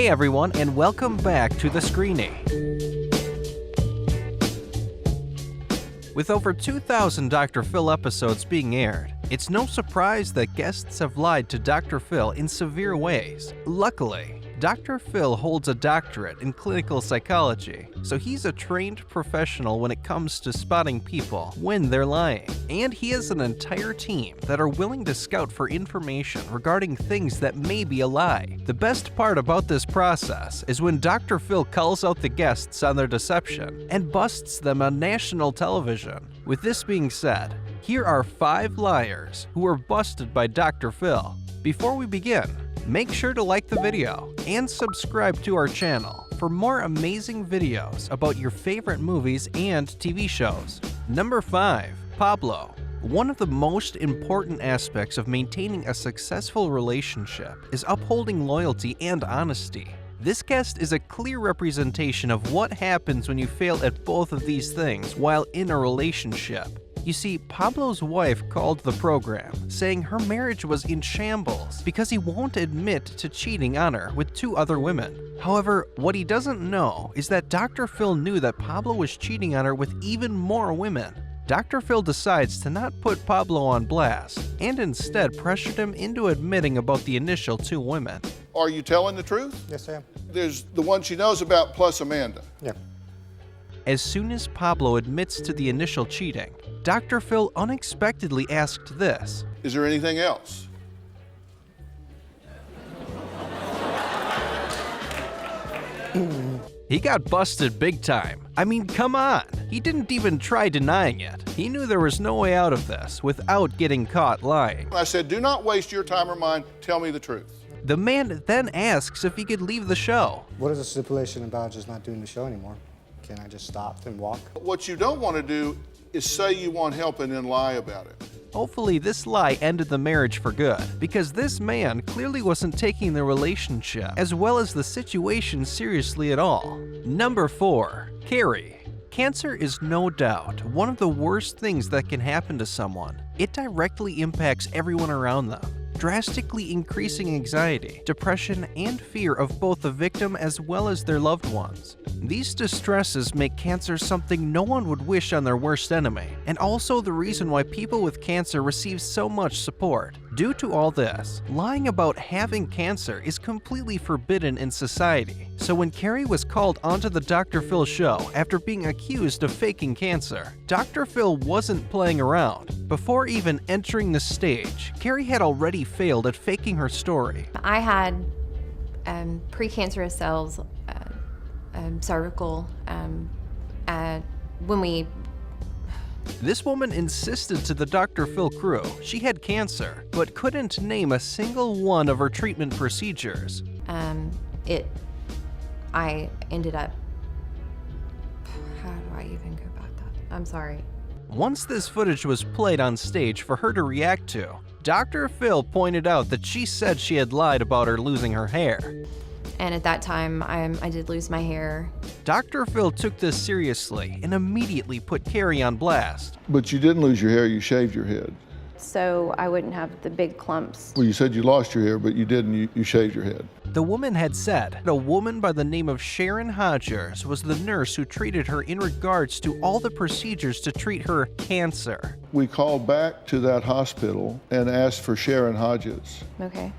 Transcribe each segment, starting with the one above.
Hey everyone, and welcome back to The Screeny. With over 2,000 Dr. Phil episodes being aired, it's no surprise that guests have lied to Dr. Phil in severe ways. Luckily, Dr. Phil holds a doctorate in clinical psychology, so he's a trained professional when it comes to spotting people when they're lying. And he has an entire team that are willing to scout for information regarding things that may be a lie. The best part about this process is when Dr. Phil calls out the guests on their deception and busts them on national television. With this being said, here are 5 liars who were busted by Dr. Phil. Before we begin, make sure to like the video and subscribe to our channel for more amazing videos about your favorite movies and TV shows. Number 5. Pablo. One of the most important aspects of maintaining a successful relationship is upholding loyalty and honesty. This guest is a clear representation of what happens when you fail at both of these things while in a relationship. You see, Pablo's wife called the program, saying her marriage was in shambles because he won't admit to cheating on her with 2 other women. However, what he doesn't know is that Dr. Phil knew that Pablo was cheating on her with even more women. Dr. Phil decides to not put Pablo on blast and instead pressured him into admitting about the initial 2 women. Are you telling the truth? Yes, I am. There's the one she knows about plus Amanda. Yeah. As soon as Pablo admits to the initial cheating, Dr. Phil unexpectedly asked this. Is there anything else? He got busted big time. I mean, come on. He didn't even try denying it. He knew there was no way out of this without getting caught lying. I said, do not waste your time or mine. Tell me the truth. The man then asks if he could leave the show. What is the stipulation about just not doing the show anymore? Can I just stop and walk? What you don't want to do is say you want help and then lie about it. Hopefully this lie ended the marriage for good, because this man clearly wasn't taking the relationship as well as the situation seriously at all. Number 4. CARI. Cancer is no doubt one of the worst things that can happen to someone. It directly impacts everyone around them, drastically increasing anxiety, depression, and fear of both the victim as well as their loved ones. These distresses make cancer something no one would wish on their worst enemy, and also the reason why people with cancer receive so much support. Due to all this, lying about having cancer is completely forbidden in society. So when CARI was called onto the Dr. Phil show after being accused of faking cancer, Dr. Phil wasn't playing around. Before even entering the stage, CARI had already failed at faking her story. I had precancerous cells, cervical, when we... This woman insisted to the Dr. Phil crew she had cancer, but couldn't name a single one of her treatment procedures. I ended up... How do I even go about that? I'm sorry. Once this footage was played on stage for her to react to, Dr. Phil pointed out that she said she had lied about her losing her hair. And at that time, I did lose my hair. Dr. Phil took this seriously and immediately put CARI on blast. But you didn't lose your hair, you shaved your head. So I wouldn't have the big clumps. Well, you said you lost your hair, but you didn't, you shaved your head. The woman had said a woman by the name of Sharon Hodgers was the nurse who treated her in regards to all the procedures to treat her cancer. We called back to that hospital and asked for Sharon Hodges. Okay.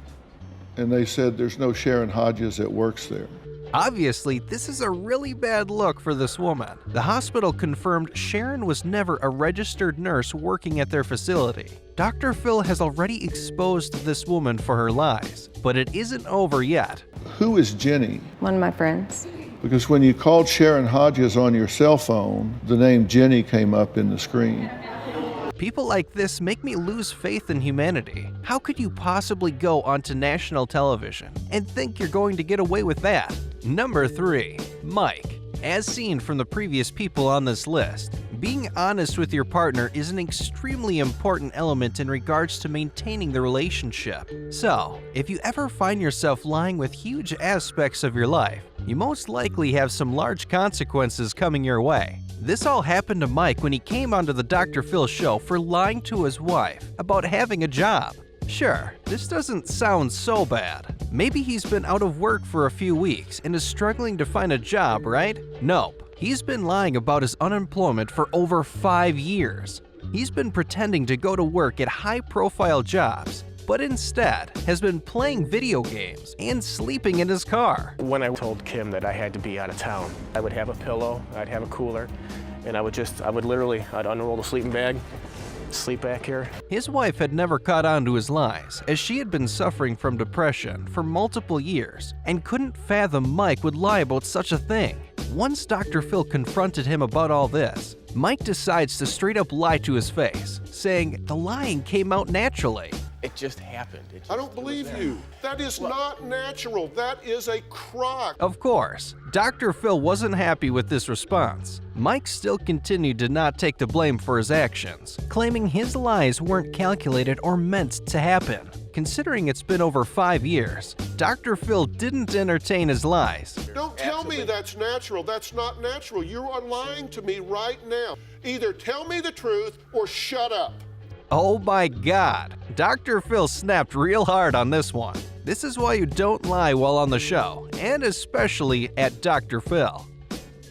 And they said there's no Sharon Hodges that works there. Obviously, this is a really bad look for this woman. The hospital confirmed Sharon was never a registered nurse working at their facility. Dr. Phil has already exposed this woman for her lies, but it isn't over yet. Who is Jenny? One of my friends. Because when you called Sharon Hodges on your cell phone, the name Jenny came up in the screen. People like this make me lose faith in humanity. How could you possibly go onto national television and think you're going to get away with that? Number 3. Mike. As seen from the previous people on this list, being honest with your partner is an extremely important element in regards to maintaining the relationship. So, if you ever find yourself lying with huge aspects of your life, you most likely have some large consequences coming your way. This all happened to Mike when he came onto the Dr. Phil show for lying to his wife about having a job. Sure, this doesn't sound so bad, Maybe he's been out of work for a few weeks and is struggling to find a job, right? Nope. He's been lying about his unemployment for over 5 years. He's been pretending to go to work at high-profile jobs, but instead has been playing video games and sleeping in his car. When I told Kim that I had to be out of town, I would have a pillow, I'd have a cooler, and I'd unroll the sleeping bag, sleep back here. His wife had never caught on to his lies, as she had been suffering from depression for multiple years and couldn't fathom Mike would lie about such a thing. Once Dr. Phil confronted him about all this, Mike decides to straight up lie to his face, saying the lying came out naturally. It just happened. I don't believe you. That is not natural. That is a crock. Of course, Dr. Phil wasn't happy with this response. Mike still continued to not take the blame for his actions, claiming his lies weren't calculated or meant to happen. Considering it's been over 5 years, Dr. Phil didn't entertain his lies. Don't tell me that's natural. That's not natural. You are lying to me right now. Either tell me the truth or shut up. Oh my God, Dr. Phil snapped real hard on this one. This is why you don't lie while on the show, and especially at Dr. Phil.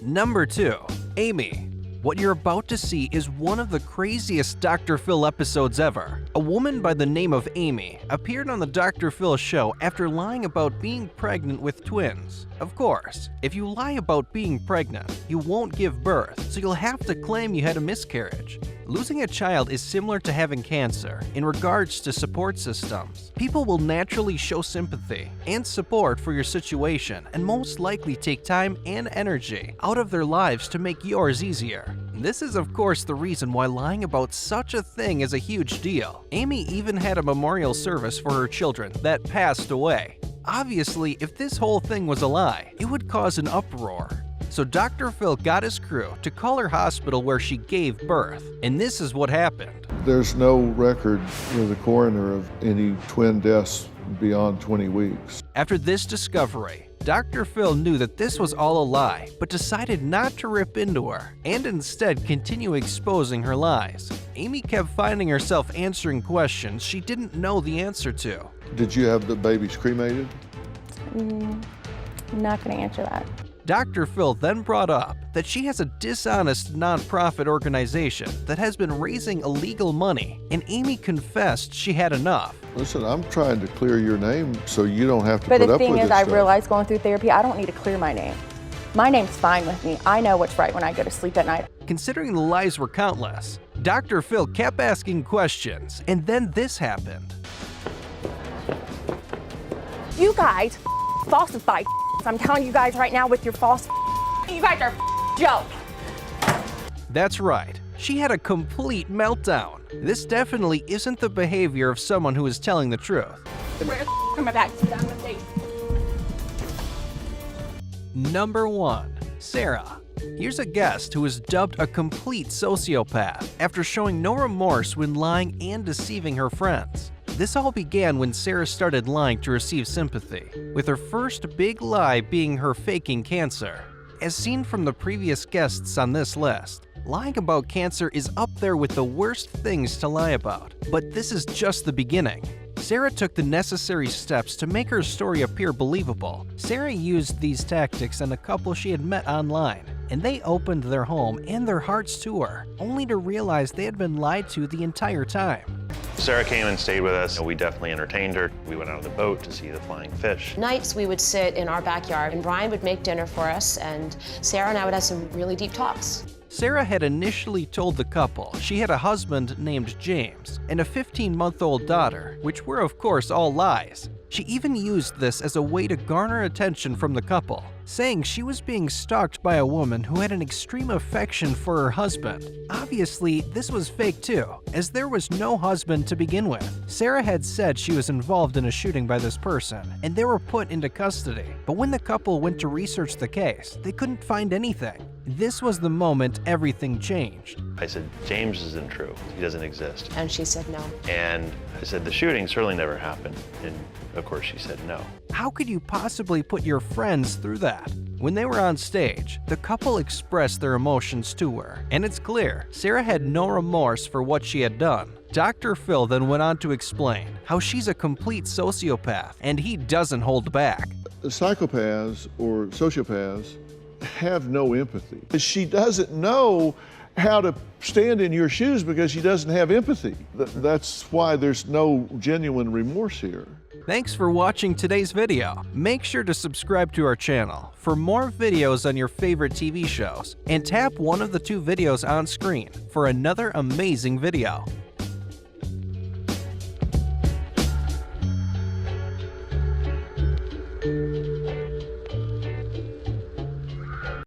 Number 2, Amy. What you're about to see is one of the craziest Dr. Phil episodes ever. A woman by the name of Amy appeared on the Dr. Phil show after lying about being pregnant with twins. Of course, if you lie about being pregnant, you won't give birth, so you'll have to claim you had a miscarriage. Losing a child is similar to having cancer in regards to support systems. People will naturally show sympathy and support for your situation and most likely take time and energy out of their lives to make yours easier. This is of course the reason why lying about such a thing is a huge deal. Amy even had a memorial service for her children that passed away. Obviously, if this whole thing was a lie, it would cause an uproar. So Dr. Phil got his crew to call her hospital where she gave birth, and this is what happened. There's no record with the coroner of any twin deaths beyond 20 weeks. After this discovery, Dr. Phil knew that this was all a lie, but decided not to rip into her and instead continue exposing her lies. Amy kept finding herself answering questions she didn't know the answer to. Did you have the babies cremated? I'm not going to answer that. Dr. Phil then brought up that she has a dishonest nonprofit organization that has been raising illegal money, and Amy confessed she had enough. Listen, I'm trying to clear your name so you don't have to But put the up with thing this is, I stuff. realized going through therapy, I don't need to clear my name. My name's fine with me. I know what's right when I go to sleep at night. Considering the lies were countless, Dr. Phil kept asking questions, and then this happened. You guys falsified. I'm telling you guys right now with your false. You guys are joke. That's right. She had a complete meltdown. This definitely isn't the behavior of someone who is telling the truth. Come back. Sit down in the face. Number 1. Sarah. Here's a guest who is dubbed a complete sociopath after showing no remorse when lying and deceiving her friends. This all began when Sarah started lying to receive sympathy, with her first big lie being her faking cancer. As seen from the previous guests on this list, lying about cancer is up there with the worst things to lie about. But this is just the beginning. Sarah took the necessary steps to make her story appear believable. Sarah used these tactics on a couple she had met online, and they opened their home and their hearts to her, only to realize they had been lied to the entire time. Sarah came and stayed with us. We definitely entertained her. We went out on the boat to see the flying fish. Nights we would sit in our backyard and Brian would make dinner for us and Sarah and I would have some really deep talks. Sarah had initially told the couple she had a husband named James and a 15-month-old daughter, which were of course all lies. She even used this as a way to garner attention from the couple, saying she was being stalked by a woman who had an extreme affection for her husband. Obviously, this was fake too, as there was no husband to begin with. Sarah had said she was involved in a shooting by this person, and they were put into custody. But when the couple went to research the case, they couldn't find anything. This was the moment everything changed. I said, James isn't true. He doesn't exist. And she said no. And I said, the shooting certainly never happened. And of course she said no. How could you possibly put your friends through that? When they were on stage, the couple expressed their emotions to her, and it's clear Sarah had no remorse for what she had done. Dr. Phil then went on to explain how she's a complete sociopath, and he doesn't hold back. Psychopaths or sociopaths have no empathy. She doesn't know how to stand in your shoes because she doesn't have empathy. That's why there's no genuine remorse here. Thanks for watching today's video. Make sure to subscribe to our channel for more videos on your favorite TV shows, and tap one of the 2 videos on screen for another amazing video.